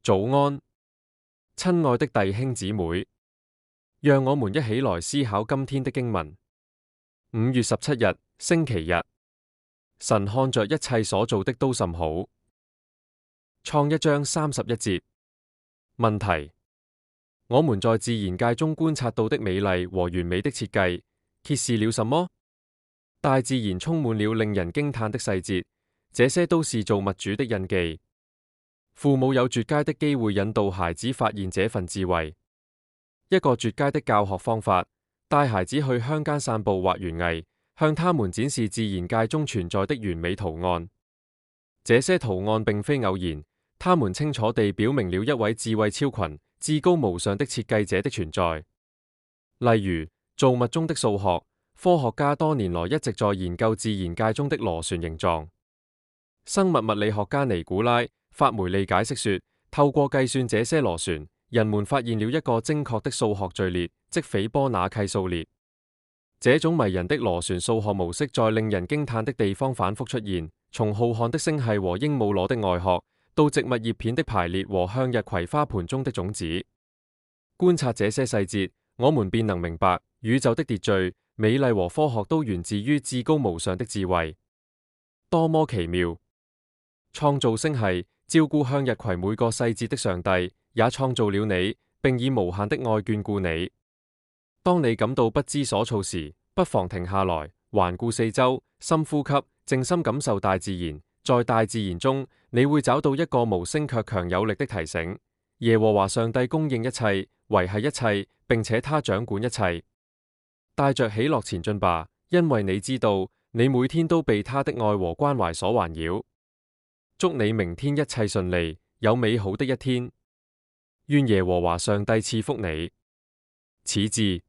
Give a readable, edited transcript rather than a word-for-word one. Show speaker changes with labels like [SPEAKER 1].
[SPEAKER 1] 早安，親愛的弟兄姊妹，讓我們一起來思考今天的經文。5月17日，星期日，神看着一切所做的都甚好。創1章31節。問題：我們在自然界中觀察到的美麗和完美的設計，揭示了什麼？大自然充滿了令人驚嘆的細節，這些都是造物主的印記。父母有絕佳的機會引導孩子發現這份智慧。一個絕佳的教學方法，帶孩子去鄉間散步或園藝，向他們展示自然界中存在的完美圖案。這些圖案並非偶然，他們清楚地表明了一位智慧超群、至高無上的設計者的存在。例如，造物中的數學，科學家多年來一直在研究自然界中的螺旋形狀。生物物理學家尼古拉·法梅利解釋說，透過計算這些螺旋，人們發現了一個精確的數學序列，即斐波那契數列。這種迷人的螺旋數學模式在令人驚嘆的地方反覆出現，從浩瀚的星系和鸚鵡螺的外殼，到植物葉片的排列和向日葵花盤中的種子。觀察這些細節，我們便能明白，宇宙的秩序、美麗和科學都源自於至高無上的智慧。多麼奇妙！創造星系、照顧向日葵每個細節的上帝，也創造了你，並以無限的愛眷顧你。當你感到不知所措時，不妨停下來，環顧四周，深呼吸，靜心感受大自然。在大自然中，你會找到一個無聲卻強有力的提醒：耶和華上帝供應一切，維繫一切，並且他掌管一切。帶着喜樂前進吧，因為你知道，你每天都被他的愛和關懷所環繞。祝你明天一切順利，有美好的一天。願耶和華上帝賜福你。此致。